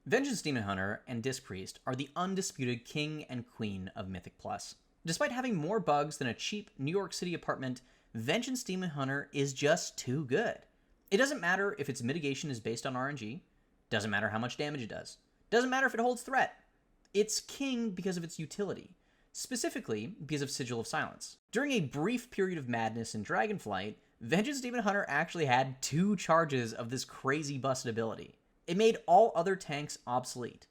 Vengeance Demon Hunter and Disc Priest are the undisputed king and queen of Mythic Plus. Despite having more bugs than a cheap New York City apartment, Vengeance Demon Hunter is just too good. It doesn't matter if its mitigation is based on RNG, doesn't matter how much damage it does, doesn't matter if it holds threat. It's king because of its utility, specifically because of Sigil of Silence. During a brief period of madness in Dragonflight, Vengeance Demon Hunter actually had 2 charges of this crazy busted ability. It made all other tanks obsolete.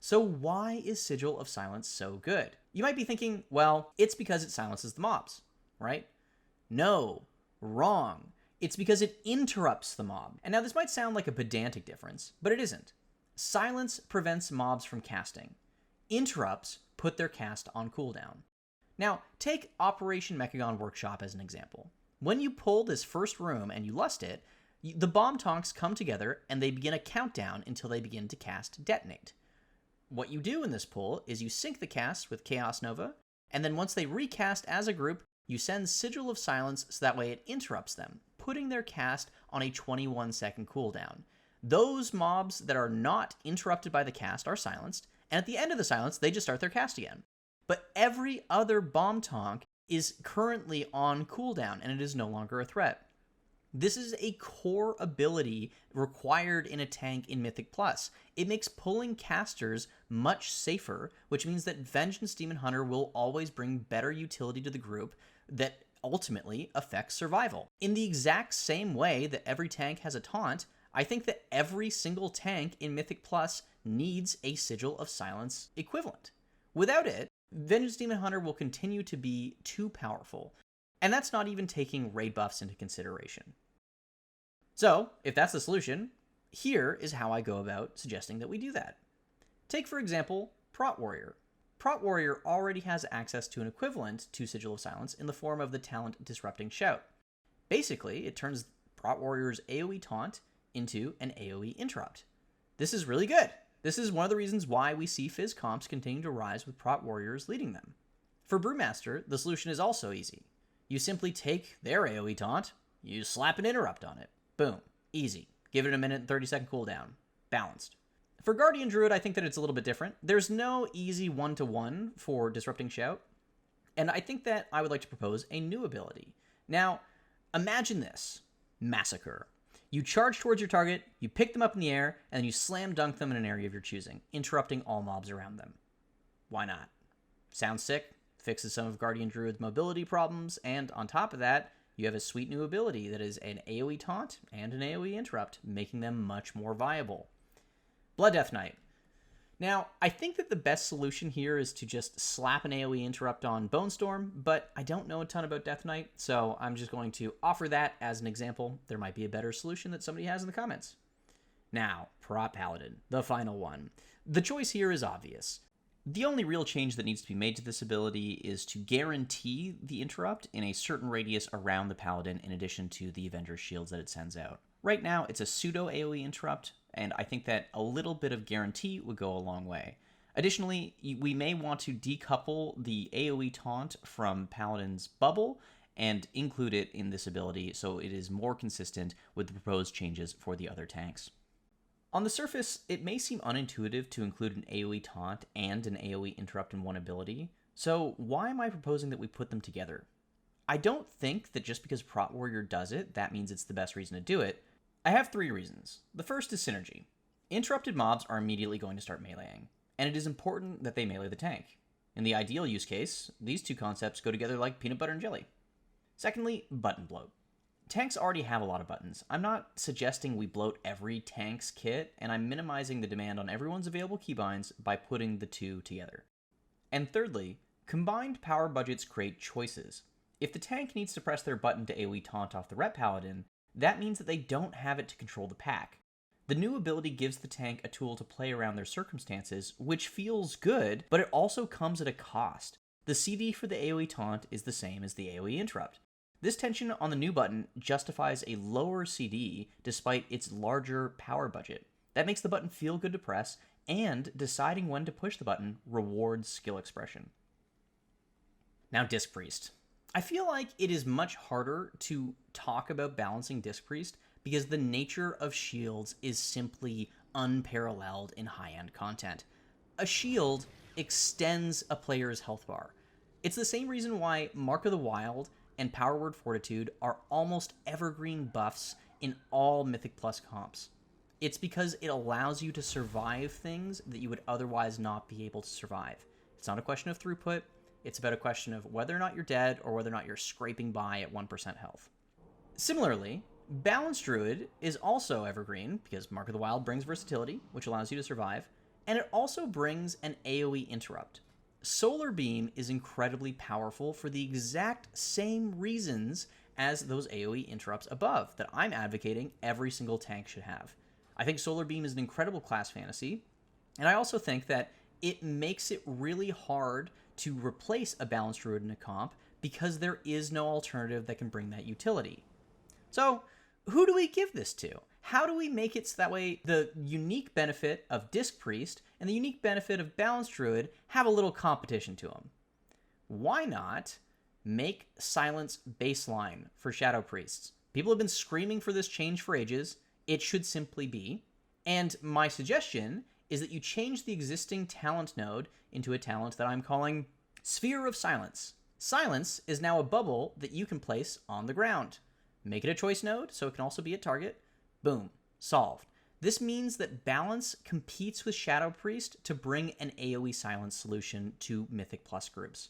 So why is Sigil of Silence so good? You might be thinking, well, it's because it silences the mobs, right? No, wrong. It's because it interrupts the mob. And now this might sound like a pedantic difference, but it isn't. Silence prevents mobs from casting. Interrupts put their cast on cooldown. Now, take Operation Mechagon Workshop as an example. When you pull this first room and you lust it, the bomb tonks come together and they begin a countdown until they begin to cast Detonate. What you do in this pull is you sync the cast with Chaos Nova, and then once they recast as a group, you send Sigil of Silence so that way it interrupts them, putting their cast on a 21-second cooldown. Those mobs that are not interrupted by the cast are silenced, and at the end of the silence, they just start their cast again. But every other bomb tonk is currently on cooldown, and it is no longer a threat. This is a core ability required in a tank in Mythic Plus. It makes pulling casters much safer, which means that Vengeance Demon Hunter will always bring better utility to the group that ultimately affects survival. In the exact same way that every tank has a taunt, I think that every single tank in Mythic Plus needs a Sigil of Silence equivalent. Without it, Vengeance Demon Hunter will continue to be too powerful, and that's not even taking raid buffs into consideration. So, if that's the solution, here is how I go about suggesting that we do that. Take, for example, Prot Warrior. Prot Warrior already has access to an equivalent to Sigil of Silence in the form of the talent Disrupting Shout. Basically, it turns Prot Warrior's AoE taunt into an AoE interrupt. This is really good. This is one of the reasons why we see Fizz comps continue to rise with Prot Warriors leading them. For Brewmaster, the solution is also easy. You simply take their AoE taunt, you slap an interrupt on it. Boom. Easy. Give it a minute and 30-second cooldown. Balanced. For Guardian Druid, I think that it's a little bit different. There's no easy one-to-one for Disrupting Shout, and I think that I would like to propose a new ability. Now, imagine this. Massacre. You charge towards your target, you pick them up in the air, and then you slam dunk them in an area of your choosing, interrupting all mobs around them. Why not? Sounds sick, fixes some of Guardian Druid's mobility problems, and on top of that, you have a sweet new ability that is an AoE taunt and an AoE interrupt, making them much more viable. Blood Death Knight. Now, I think that the best solution here is to just slap an AoE interrupt on Bone Storm, but I don't know a ton about Death Knight, so I'm just going to offer that as an example. There might be a better solution that somebody has in the comments. Now, Prot Paladin, the final one. The choice here is obvious. The only real change that needs to be made to this ability is to guarantee the interrupt in a certain radius around the Paladin in addition to the Avenger shields that it sends out. Right now, it's a pseudo AoE interrupt, and I think that a little bit of guarantee would go a long way. Additionally, we may want to decouple the AoE taunt from Paladin's bubble and include it in this ability so it is more consistent with the proposed changes for the other tanks. On the surface, it may seem unintuitive to include an AoE taunt and an AoE interrupt in one ability, so why am I proposing that we put them together? I don't think that just because Prot Warrior does it, that means it's the best reason to do it. I have 3 reasons. The first is synergy. Interrupted mobs are immediately going to start meleeing, and it is important that they melee the tank. In the ideal use case, these 2 concepts go together like peanut butter and jelly. Secondly, button bloat. Tanks already have a lot of buttons. I'm not suggesting we bloat every tank's kit, and I'm minimizing the demand on everyone's available keybinds by putting the 2 together. And thirdly, combined power budgets create choices. If the tank needs to press their button to AoE taunt off the Rep Paladin, that means that they don't have it to control the pack. The new ability gives the tank a tool to play around their circumstances, which feels good, but it also comes at a cost. The CD for the AoE taunt is the same as the AoE interrupt. This tension on the new button justifies a lower CD despite its larger power budget. That makes the button feel good to press, and deciding when to push the button rewards skill expression. Now, Disc Priest. I feel like it is much harder to talk about balancing Disc Priest because the nature of shields is simply unparalleled in high-end content. A shield extends a player's health bar. It's the same reason why Mark of the Wild and Power Word Fortitude are almost evergreen buffs in all Mythic Plus comps. It's because it allows you to survive things that you would otherwise not be able to survive. It's not a question of throughput, it's about a question of whether or not you're dead or whether or not you're scraping by at 1% health. Similarly, Balanced Druid is also evergreen because Mark of the Wild brings versatility, which allows you to survive, and it also brings an AoE interrupt. Solar Beam is incredibly powerful for the exact same reasons as those AoE interrupts above that I'm advocating every single tank should have. I think Solar Beam is an incredible class fantasy, and I also think that it makes it really hard to replace a Balanced Druid in a comp because there is no alternative that can bring that utility. So, who do we give this to? How do we make it so that way the unique benefit of Disc Priest and the unique benefit of Balanced Druid have a little competition to them? Why not make Silence baseline for Shadow Priests? People have been screaming for this change for ages. It should simply be. And my suggestion is that you change the existing talent node into a talent that I'm calling Sphere of Silence. Silence is now a bubble that you can place on the ground. Make it a choice node so it can also be a target. Boom. Solved. This means that Balance competes with Shadow Priest to bring an AoE silence solution to Mythic Plus groups.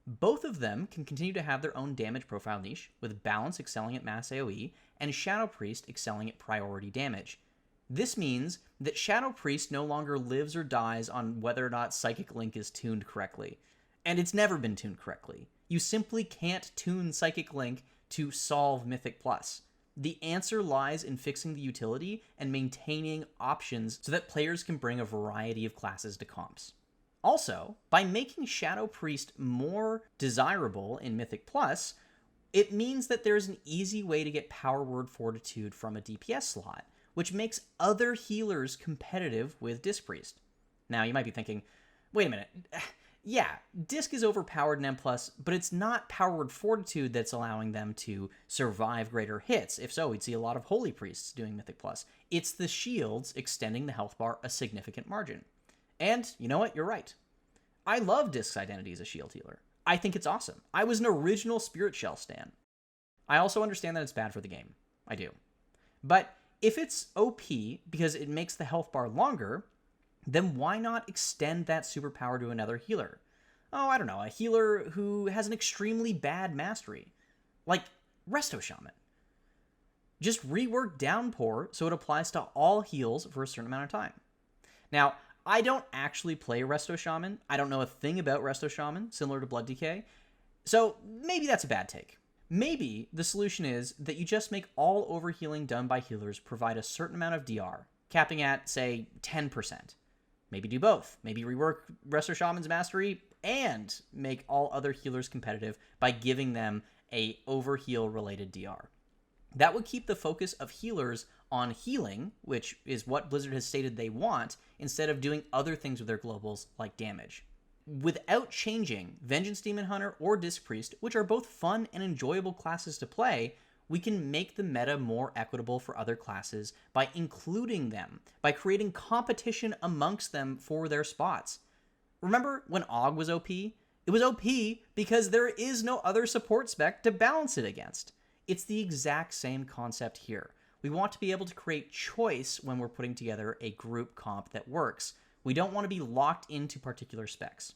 Both of them can continue to have their own damage profile niche, with Balance excelling at mass AoE and Shadow Priest excelling at priority damage. This means that Shadow Priest no longer lives or dies on whether or not Psychic Link is tuned correctly. And it's never been tuned correctly. You simply can't tune Psychic Link to solve Mythic Plus. The answer lies in fixing the utility and maintaining options so that players can bring a variety of classes to comps. Also, by making Shadow Priest more desirable in Mythic Plus, it means that there's an easy way to get Power Word Fortitude from a DPS slot, which makes other healers competitive with Disc Priest. Now, you might be thinking, wait a minute, yeah, Disc is overpowered in M+, but it's not Power Word Fortitude that's allowing them to survive greater hits. If so, we'd see a lot of Holy Priests doing Mythic Plus. It's the shields extending the health bar a significant margin. And you know what? You're right. I love Disc's identity as a shield healer. I think it's awesome. I was an original Spirit Shell stan. I also understand that it's bad for the game. I do. But if it's OP because it makes the health bar longer, then why not extend that superpower to another healer? Oh, I don't know, a healer who has an extremely bad mastery, like Resto Shaman. Just rework Downpour so it applies to all heals for a certain amount of time. Now, I don't actually play Resto Shaman. I don't know a thing about Resto Shaman, similar to Blood Decay, so maybe that's a bad take. Maybe the solution is that you just make all overhealing done by healers provide a certain amount of DR, capping at, say, 10%. Maybe do both. Maybe rework Resto Shaman's mastery and make all other healers competitive by giving them a overheal related DR. That would keep the focus of healers on healing, which is what Blizzard has stated they want, instead of doing other things with their globals like damage. Without changing Vengeance Demon Hunter or Disc Priest, which are both fun and enjoyable classes to play, we can make the meta more equitable for other classes by including them, by creating competition amongst them for their spots. Remember when AUG was OP? It was OP because there is no other support spec to balance it against. It's the exact same concept here. We want to be able to create choice when we're putting together a group comp that works. We don't want to be locked into particular specs.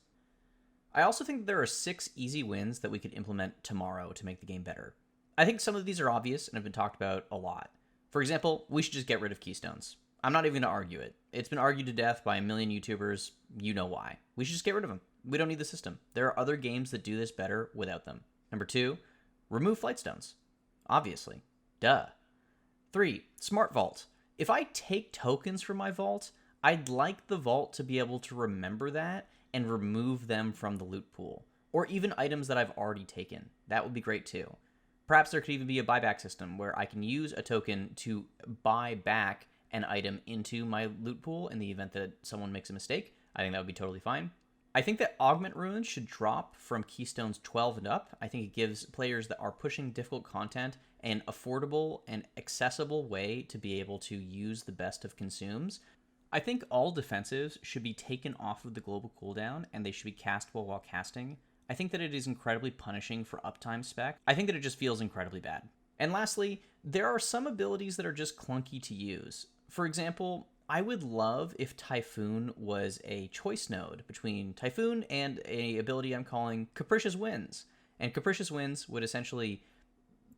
I also think that there are 6 easy wins that we could implement tomorrow to make the game better. I think some of these are obvious and have been talked about a lot. For example, we should just get rid of keystones. I'm not even going to argue it. It's been argued to death by a million YouTubers. You know why. We should just get rid of them. We don't need the system. There are other games that do this better without them. Number 2, remove flightstones. Obviously. Duh. 3, Smart Vault. If I take tokens from my vault, I'd like the vault to be able to remember that and remove them from the loot pool. Or even items that I've already taken. That would be great too. Perhaps there could even be a buyback system where I can use a token to buy back an item into my loot pool in the event that someone makes a mistake. I think that would be totally fine. I think that Augment Runes should drop from Keystones 12 and up. I think it gives players that are pushing difficult content an affordable and accessible way to be able to use the best of consumes. I think all defensives should be taken off of the global cooldown and they should be castable while casting. I think that it is incredibly punishing for uptime spec. I think that it just feels incredibly bad. And lastly, there are some abilities that are just clunky to use. For example, I would love if Typhoon was a choice node between Typhoon and an ability I'm calling Capricious Winds. And Capricious Winds would essentially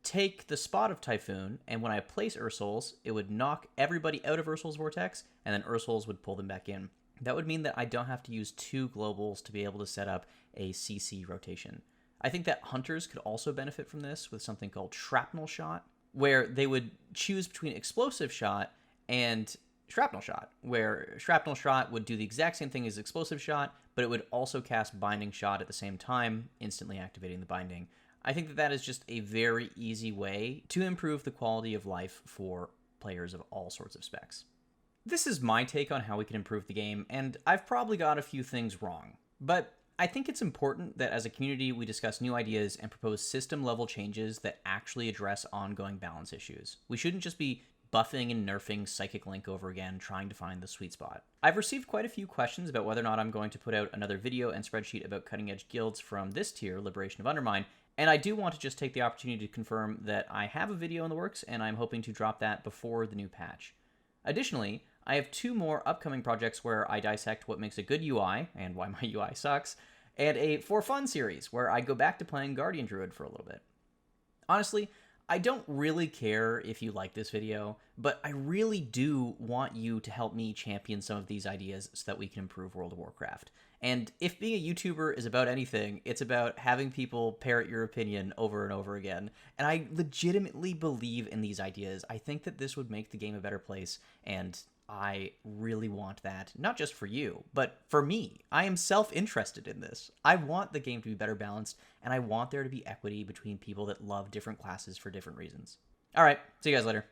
take the spot of Typhoon, and when I place Ursul's, it would knock everybody out of Ursul's Vortex, and then Ursul's would pull them back in. That would mean that I don't have to use two globals to be able to set up a CC rotation. I think that Hunters could also benefit from this with something called Shrapnel Shot, where they would choose between Explosive Shot and Shrapnel Shot, where Shrapnel Shot would do the exact same thing as Explosive Shot, but it would also cast Binding Shot at the same time, instantly activating the binding. I think that that is just a very easy way to improve the quality of life for players of all sorts of specs. This is my take on how we can improve the game, and I've probably got a few things wrong, but I think it's important that as a community we discuss new ideas and propose system-level changes that actually address ongoing balance issues. We shouldn't just be buffing and nerfing Psychic Link over again, trying to find the sweet spot. I've received quite a few questions about whether or not I'm going to put out another video and spreadsheet about cutting-edge guilds from this tier, Liberation of Undermine, and I do want to just take the opportunity to confirm that I have a video in the works, and I'm hoping to drop that before the new patch. Additionally, I have two more upcoming projects where I dissect what makes a good UI, and why my UI sucks, and a For Fun series, where I go back to playing Guardian Druid for a little bit. Honestly, I don't really care if you like this video, but I really do want you to help me champion some of these ideas so that we can improve World of Warcraft. And if being a YouTuber is about anything, it's about having people parrot your opinion over and over again. And I legitimately believe in these ideas. I think that this would make the game a better place, and I really want that, not just for you, but for me. I am self-interested in this. I want the game to be better balanced, and I want there to be equity between people that love different classes for different reasons. All right, see you guys later.